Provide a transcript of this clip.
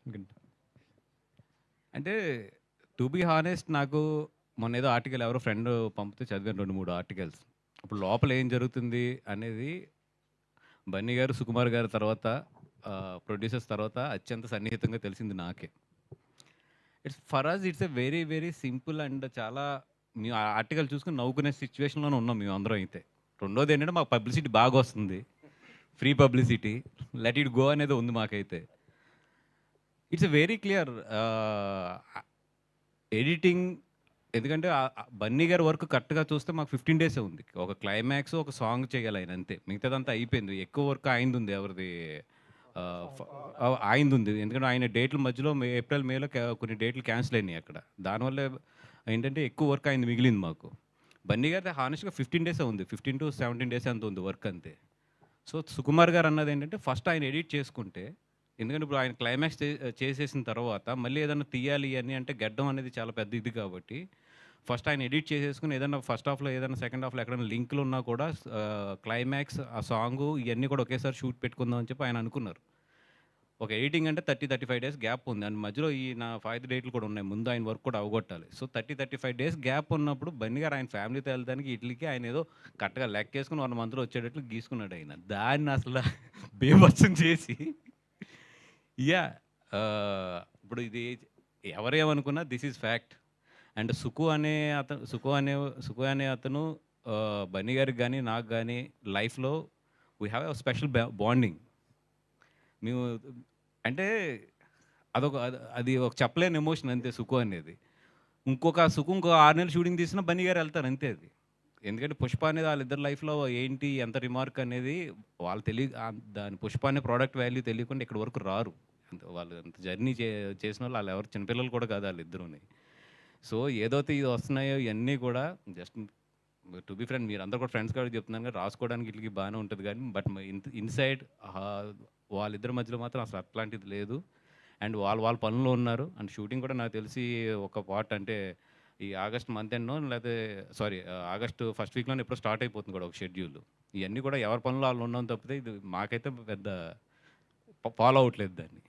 Good. అంటే to be honest నాకు మొన్న ఏదో ఆర్టికల్ ఎవరో ఫ్రెండ్ పంపితే చదివాను 2, 3 ఆర్టికల్స్. అప్పుడు లోపల ఏం జరుగుతుంది అనేది బన్నీ గారు, సుకుమార్ గారి తర్వాత ప్రొడ్యూసర్స్ తర్వాత అత్యంత సన్నిహితంగా తెలిసింది నాకే. For us it's a very very simple and చాలా మేము ఆ ఆర్టికల్ చూసుకొని నవ్వుకునే సిచ్యువేషన్‌లోనే ఉన్నాం మేమందరం అయితే. రెండోది ఏంటంటే మాకు పబ్లిసిటీ బాగా వస్తుంది. Free publicity. Let it go అనేది ఉంది మాకైతే. It's a very clear editing. ఎందుకంటే బన్నీ గారి వర్క్ కరెక్ట్‌గా చూస్తే మాకు 15 డేసే ఉంది. ఒక క్లైమాక్స్, ఒక సాంగ్ చేయాలి ఆయన అంతే. మిగతాదంతా అయిపోయింది. ఎక్కువ వర్క్ ఆయనదుంది. ఎవరిది ఆహ్, ఫ ఆయనదుంది. ఎందుకంటే ఆయన డేట్‌ల మధ్యలో ఏప్రిల్, మేలో కొన్ని డేట్‌లు క్యాన్సిల్ అయినాయి అక్కడ. దానివల్ల ఏంటంటే ఎక్కువ వర్క్ ఆయనది మిగిలింది మాకు. బన్నీ గారిది హానెస్ట్‌గా 15 డేసే ఉంది. 15-17 డేస్ ఎంతో ఉంది వర్క్ అంతే. సో, సుకుమార్ గారు అన్నదేంటంటే ఫస్ట్ ఆయన ఎడిట్ చేసుకుంటే, ఎందుకంటే ఇప్పుడు ఆయన క్లైమాక్స్ చేసేసిన తర్వాత మళ్ళీ ఏదన్నా తీయాలి అని అంటే గెడ్డం అనేది చాలా పెద్ద ఇది కాబట్టి, ఫస్ట్ ఆయన ఎడిట్ చేసేసుకొని ఏదన్నా ఫస్ట్ హాఫ్‌లో ఏదన్నా సెకండ్ హాఫ్‌లో ఎక్కడైనా లింకులున్నా కూడా క్లైమాక్స్, ఆ సాంగు ఇయన్నీ కూడా ఒకేసారి షూట్ పెట్టుకుందాం అని చెప్పి ఆయన అనుకున్నారు. ఒక ఎడిటింగ్ అంటే 35 డేస్ గ్యాప్ ఉంది. అండ్ మధ్యలో ఈ నా 5 డేట్లు కూడా ఉన్నాయి. ముందు ఆయన వర్క్ కూడా అవగొట్టాలి. సో, 35 డేస్ గ్యాప్ ఉన్నప్పుడు బన్నీ గారు ఆయన ఫ్యామిలీతో ఎళ్ళడానికి ఈట్లికి ఆయన ఏదో కరెక్ట్‌గా లెక్కేసుకొని 1 మంత్‌లో వచ్చేటట్లు గీసుకున్నాడు ఆయన. దాన్ని అసల బీభత్సం చేసి యాహ్! ఇప్పుడు ఇది ఎవరేమనుకున్నా this is fact. And Suku అనే అతను బన్నీ గారికి గాని, నాకు గాని లైఫ్‌లో we have a special bonding. మేము అంటే అది ఒక చెప్పలేని ఎమోషన్ అంతే సుకు అనేది. ఇంకో 6 నెలలు షూటింగ్ తీసినా బన్నీ గారు ఎళ్తారు అంతే అది. ఎందుకంటే 'పుష్ప' అనేది ఆళ్ళిద్దరి లైఫ్‌లో ఏంటి, ఎంత రిమార్క్ అనేది వాళ్ళు దాని 'పుష్ప' అనే ప్రొడక్ట్ వాల్యూ తెలియకుండా ఇక్కడి వరకు రారు. వాళ్ళు అంత జర్నీ చేసినోళ్ళు ఆళ్ళెవరు చిన్నపిల్లలు కూడా కాదు ఆళ్ళిద్దరూని. సో, ఏదైతే ఇది వస్తున్నాయో ఇయన్నీ కూడా జస్ట్ టు బీ ఫ్రాంక్ మీరందరూ కూడా ఫ్రెండ్స్ కాబట్టి చెప్తున్నాను గానీ, రాసుకోవడానికి ఈట్లికి బానే ఉంటది గానీ, బట్ ఇన్‌సైడ్ వాళ్ళిద్దరి మధ్యలో మాత్రం అసలు అట్లాంటిది లేదు. అండ్ వాళ్ళ పనుల్లో ఉన్నారు. అండ్ షూటింగ్ కూడా నాకు తెలిసి ఒక పార్ట్ అంటే ఈ ఆగస్ట్ మంత్ ఎండ్‌నో లేతే సారీ ఆగస్ట్ ఫస్ట్ వీక్‌లోనో ఎప్పుడో స్టార్ట్ అయిపోతుంది కూడా ఒక షెడ్యూల్. ఇయన్నీ కూడా ఎవరి పనుల్లో ఆళ్ళు ఉన్నాం తప్పితే ఇది మాకైతే పెద్ద ఫాలో అవ్వట్లేదు దాన్ని.